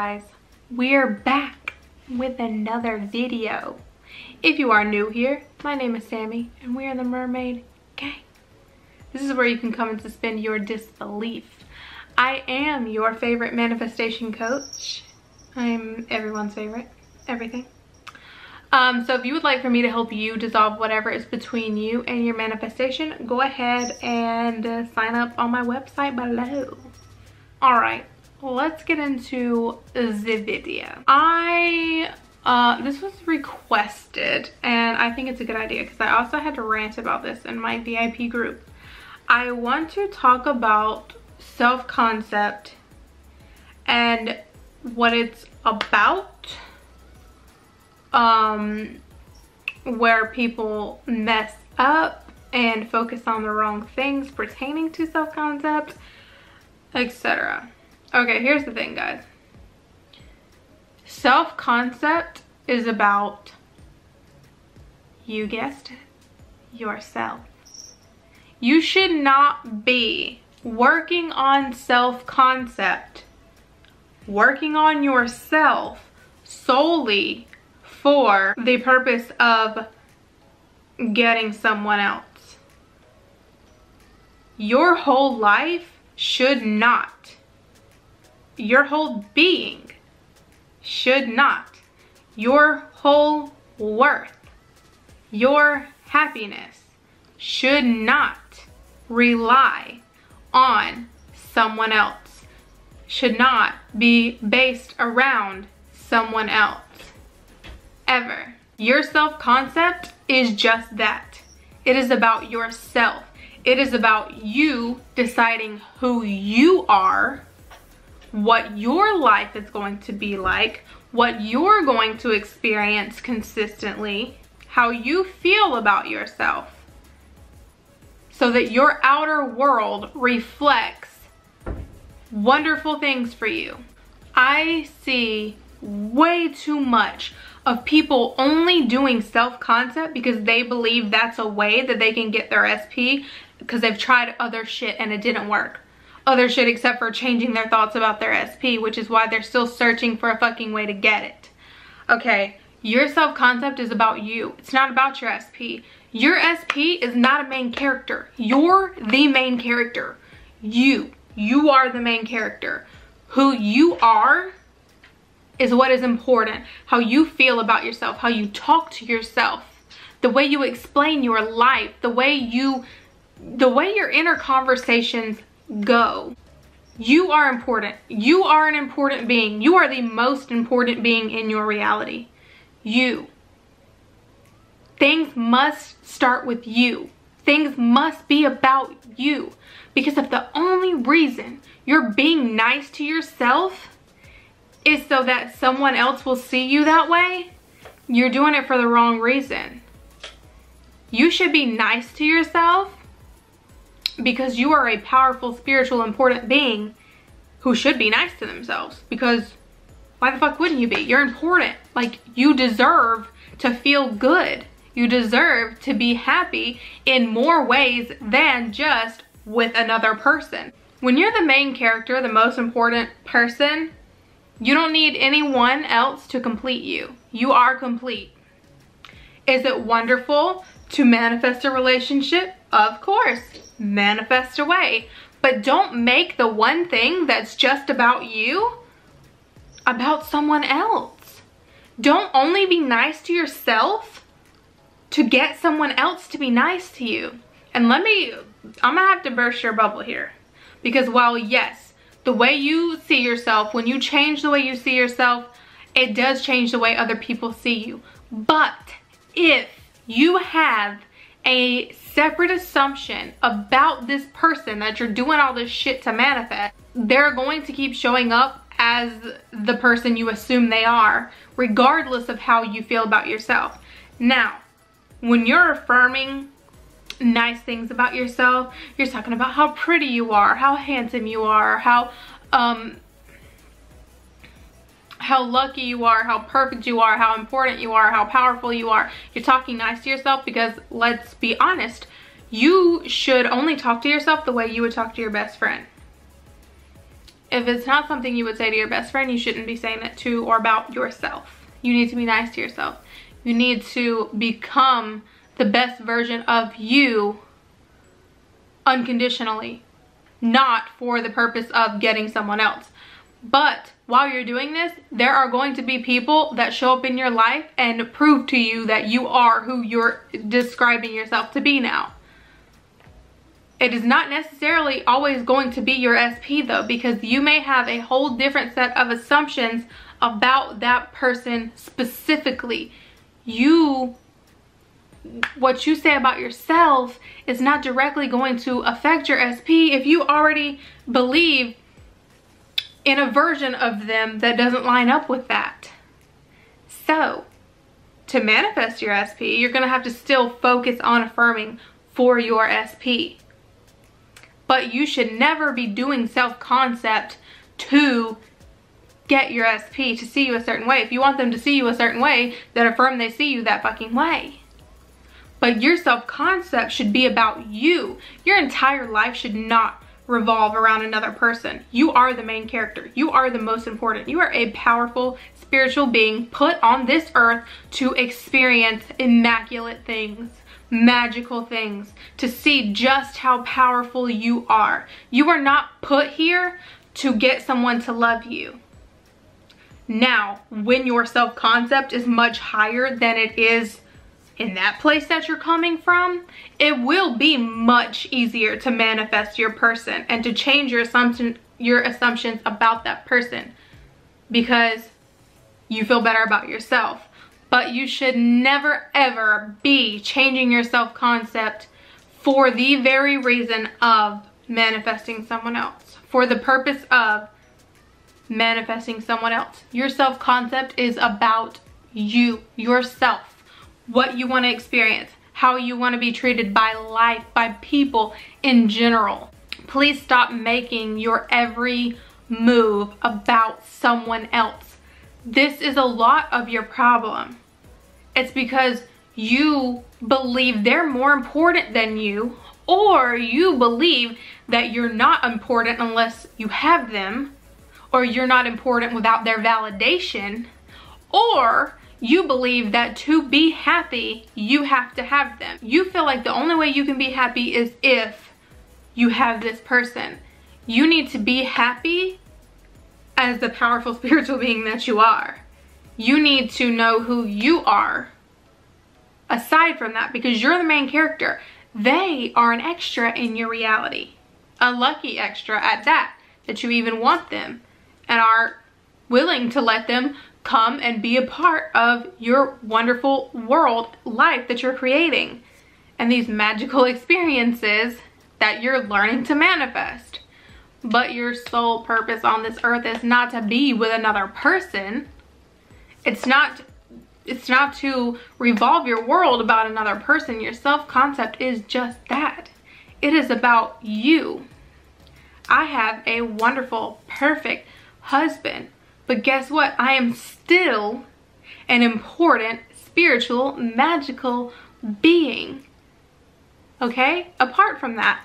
guys, we're back with another video. If you are new here, my name is Sammy and we are the Mermaid Gang. This is where you can come and suspend your disbelief. I am your favorite manifestation coach. I'm everyone's favorite, everything. So if you would like for me to help you dissolve whatever is between you and your manifestation, go ahead and sign up on my website below. All right, let's get into the video. This was requested and I think it's a good idea because I also had to rant about this in my VIP group. I want to talk about self-concept and what it's about, where people mess up and focus on the wrong things pertaining to self-concept, etc. Okay, here's the thing, guys. Self-concept is about, you guessed it, yourself. You should not be working on self-concept, working on yourself solely for the purpose of getting someone else. Your whole life should not, your whole being should not, your whole worth, your happiness should not rely on someone else, should not be based around someone else, ever. Your self-concept is just that. It is about yourself. It is about you deciding who you are, what your life is going to be like, what you're going to experience consistently, how you feel about yourself, so that your outer world reflects wonderful things for you. I see way too much of people only doing self-concept because they believe that's a way that they can get their SP, because they've tried other shit and it didn't work. Other shit except for changing their thoughts about their SP, which is why they're still searching for a fucking way to get it. Okay, your self-concept is about you. It's not about your SP. Your SP is not a main character. You're the main character. You are the main character. Who you are is what is important. How you feel about yourself, how you talk to yourself, the way you explain your life, the way your inner conversations go. You are important. You are an important being. You are the most important being in your reality. You. Things must start with you. Things must be about you. Because if the only reason you're being nice to yourself is so that someone else will see you that way, you're doing it for the wrong reason. You should be nice to yourself because you are a powerful, spiritual, important being who should be nice to themselves. Because why the fuck wouldn't you be? You're important. Like, you deserve to feel good. You deserve to be happy in more ways than just with another person. When you're the main character, the most important person, you don't need anyone else to complete you. You are complete. Is it wonderful to manifest a relationship? Of course. Manifest away. But don't make the one thing that's just about you about someone else. Don't only be nice to yourself to get someone else to be nice to you. And I'm gonna have to burst your bubble here. Because while yes, the way you see yourself, when you change the way you see yourself, it does change the way other people see you. But if you have a separate assumption about this person that you're doing all this shit to manifest, they're going to keep showing up as the person you assume they are, regardless of how you feel about yourself. Now, when you're affirming nice things about yourself, you're talking about how pretty you are, how handsome you are, how lucky you are, how perfect you are, how important you are, how powerful you are. You're talking nice to yourself because, let's be honest, you should only talk to yourself the way you would talk to your best friend. If it's not something you would say to your best friend, you shouldn't be saying it to or about yourself. You need to be nice to yourself. You need to become the best version of you unconditionally, not for the purpose of getting someone else. But while you're doing this, there are going to be people that show up in your life and prove to you that you are who you're describing yourself to be now. It is not necessarily always going to be your SP though, because you may have a whole different set of assumptions about that person specifically. What you say about yourself is not directly going to affect your SP if you already believe in a version of them that doesn't line up with that. So, to manifest your SP, you're going to have to still focus on affirming for your SP. But you should never be doing self-concept to get your SP to see you a certain way. If you want them to see you a certain way, then affirm they see you that fucking way. But your self-concept should be about you. Your entire life should not revolve around another person. You are the main character. You are the most important. You are a powerful spiritual being put on this earth to experience immaculate things, magical things, to see just how powerful you are. You are not put here to get someone to love you. Now, when your self-concept is much higher than it is in that place that you're coming from, it will be much easier to manifest your person and to change your assumptions about that person because you feel better about yourself. But you should never ever be changing your self-concept for the very reason of manifesting someone else, for the purpose of manifesting someone else. Your self-concept is about you, yourself. What you want to experience, how you want to be treated by life, by people in general. Please stop making your every move about someone else. This is a lot of your problem. It's because you believe they're more important than you, or you believe that you're not important unless you have them, or you're not important without their validation, or you believe that to be happy, you have to have them. You feel like the only way you can be happy is if you have this person. You need to be happy as the powerful spiritual being that you are. You need to know who you are aside from that, because you're the main character. They are an extra in your reality. A lucky extra at that you even want them and are willing to let them come and be a part of your wonderful world life that you're creating and these magical experiences that you're learning to manifest. But your sole purpose on this earth is not to be with another person. It's not to revolve your world about another person. Your self-concept is just that. It is about you. I have a wonderful, perfect husband. But guess what? I am still an important, spiritual, magical being. Okay? Apart from that.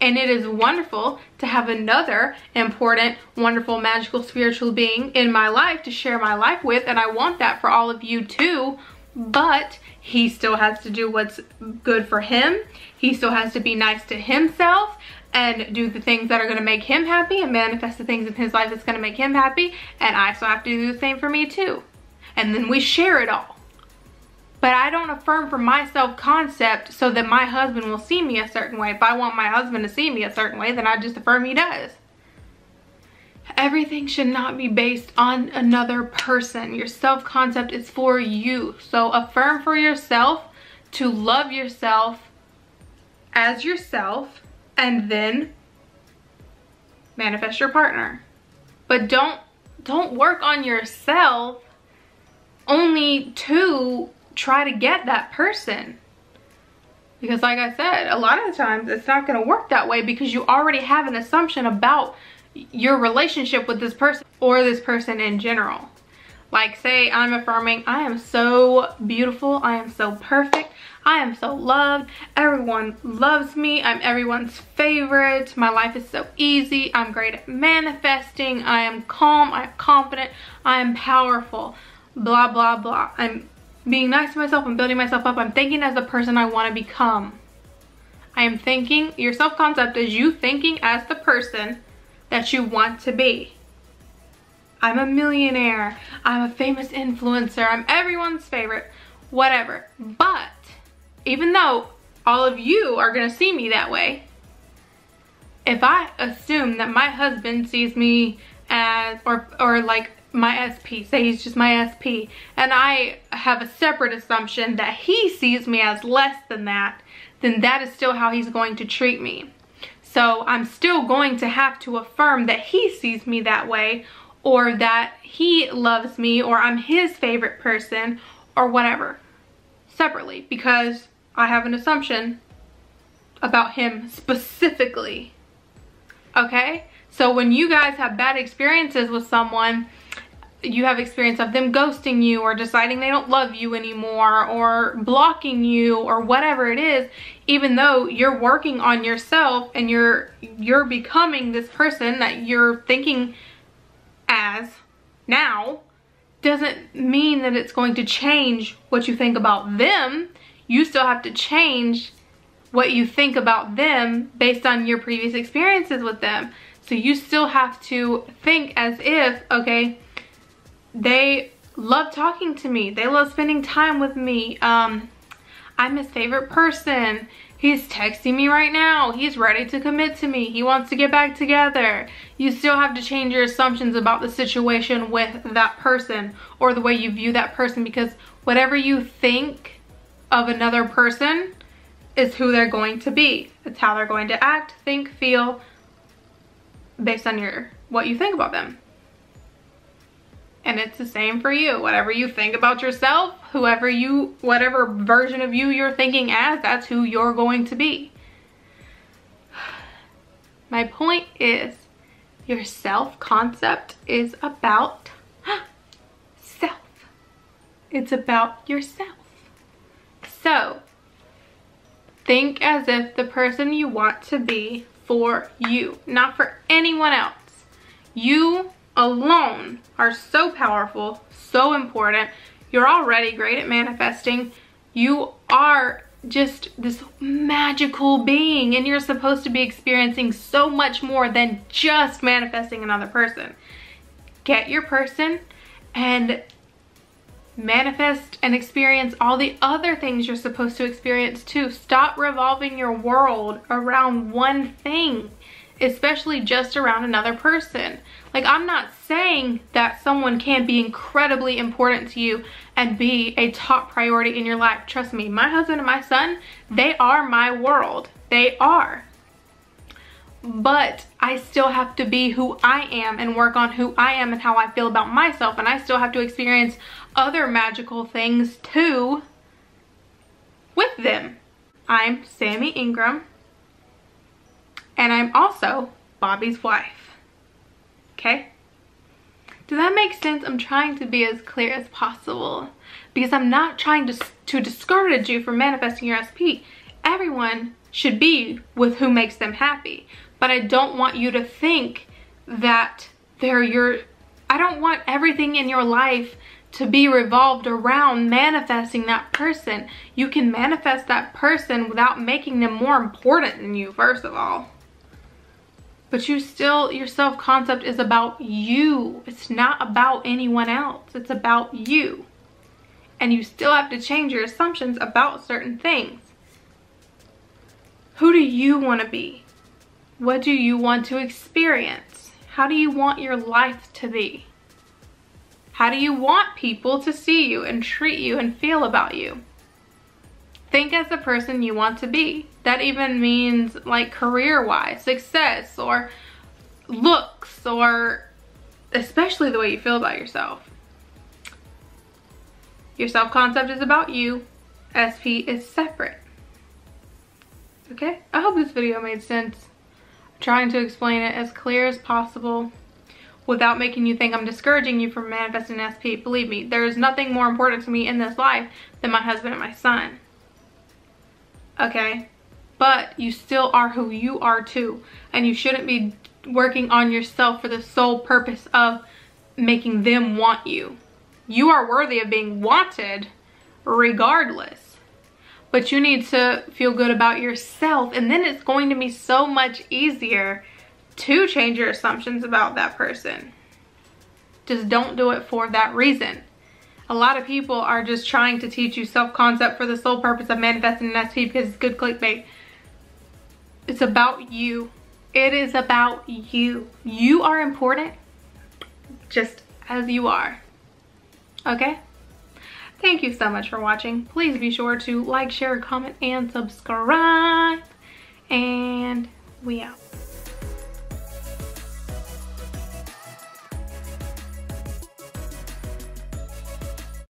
And it is wonderful to have another important, wonderful, magical, spiritual being in my life to share my life with. And I want that for all of you too. But he still has to do what's good for him. He still has to be nice to himself and do the things that are going to make him happy and manifest the things in his life that's going to make him happy. And I still have to do the same for me too. And then we share it all. But I don't affirm for my self-concept so that my husband will see me a certain way. If I want my husband to see me a certain way, then I just affirm he does. Everything should not be based on another person. Your self-concept is for you. So affirm for yourself to love yourself as yourself, and then manifest your partner. But don't work on yourself only to try to get that person. Because like I said, a lot of the times it's not going to work that way because you already have an assumption about your relationship with this person or this person in general. Like, say I'm affirming, I am so beautiful, I am so perfect, I am so loved, everyone loves me, I'm everyone's favorite, my life is so easy, I'm great at manifesting, I am calm, I'm confident, I am powerful, blah, blah, blah. I'm being nice to myself, I'm building myself up, I'm thinking as the person I want to become. I am thinking, your self-concept is you thinking as the person that you want to be. I'm a millionaire, I'm a famous influencer, I'm everyone's favorite, whatever. But even though all of you are gonna see me that way, if I assume that my husband sees me as, or like my SP, say he's just my SP, and I have a separate assumption that he sees me as less than that, then that is still how he's going to treat me. So I'm still going to have to affirm that he sees me that way, or that he loves me, or I'm his favorite person, or whatever, separately, because I have an assumption about him specifically. Okay? So when you guys have bad experiences with someone, you have experience of them ghosting you, or deciding they don't love you anymore, or blocking you, or whatever it is, even though you're working on yourself and you're becoming this person that you're thinking as now, doesn't mean that it's going to change what you think about them. You still have to change what you think about them based on your previous experiences with them. So you still have to think as if, okay, they love talking to me, they love spending time with me, I'm his favorite person, he's texting me right now, he's ready to commit to me, he wants to get back together. You still have to change your assumptions about the situation with that person, or the way you view that person, because whatever you think of another person is who they're going to be. It's how they're going to act, think, feel, based on what you think about them. And it's the same for you. Whatever you think about yourself, whatever version of you you're thinking as, that's who you're going to be. My point is, your self-concept is about self. It's about yourself. So, think as if the person you want to be for you, not for anyone else. You alone are so powerful, so important. You're already great at manifesting. You are just this magical being, and you're supposed to be experiencing so much more than just manifesting another person. Get your person and manifest and experience all the other things you're supposed to experience too. Stop revolving your world around one thing, especially just around another person. Like, I'm not saying that someone can't be incredibly important to you and be a top priority in your life. Trust me, my husband and my son, they are my world. They are. But I still have to be who I am and work on who I am and how I feel about myself. And I still have to experience other magical things too with them. I'm Sammy Ingram. And I'm also Bobby's wife. Okay? Does that make sense? I'm trying to be as clear as possible, because I'm not trying to discourage you from manifesting your SP. Everyone should be with who makes them happy. But I don't want you to think that I don't want everything in your life to be revolved around manifesting that person. You can manifest that person without making them more important than you, first of all. But your self-concept is about you. It's not about anyone else. It's about you. And you still have to change your assumptions about certain things. Who do you want to be? What do you want to experience? How do you want your life to be? How do you want people to see you and treat you and feel about you? Think as the person you want to be. That even means like career-wise, success, or looks, or especially the way you feel about yourself. Your self-concept is about you. SP is separate. Okay? I hope this video made sense. I'm trying to explain it as clear as possible. without making you think I'm discouraging you from manifesting an SP. Believe me, there is nothing more important to me in this life than my husband and my son. Okay? But you still are who you are too. And you shouldn't be working on yourself for the sole purpose of making them want you. You are worthy of being wanted regardless. But you need to feel good about yourself, and then it's going to be so much easier to change your assumptions about that person. Just don't do it for that reason. A lot of people are just trying to teach you self-concept for the sole purpose of manifesting an SP because it's good clickbait. It's about you. It is about you. You are important just as you are. Okay? Thank you so much for watching. Please be sure to like, share, comment, and subscribe. And we out.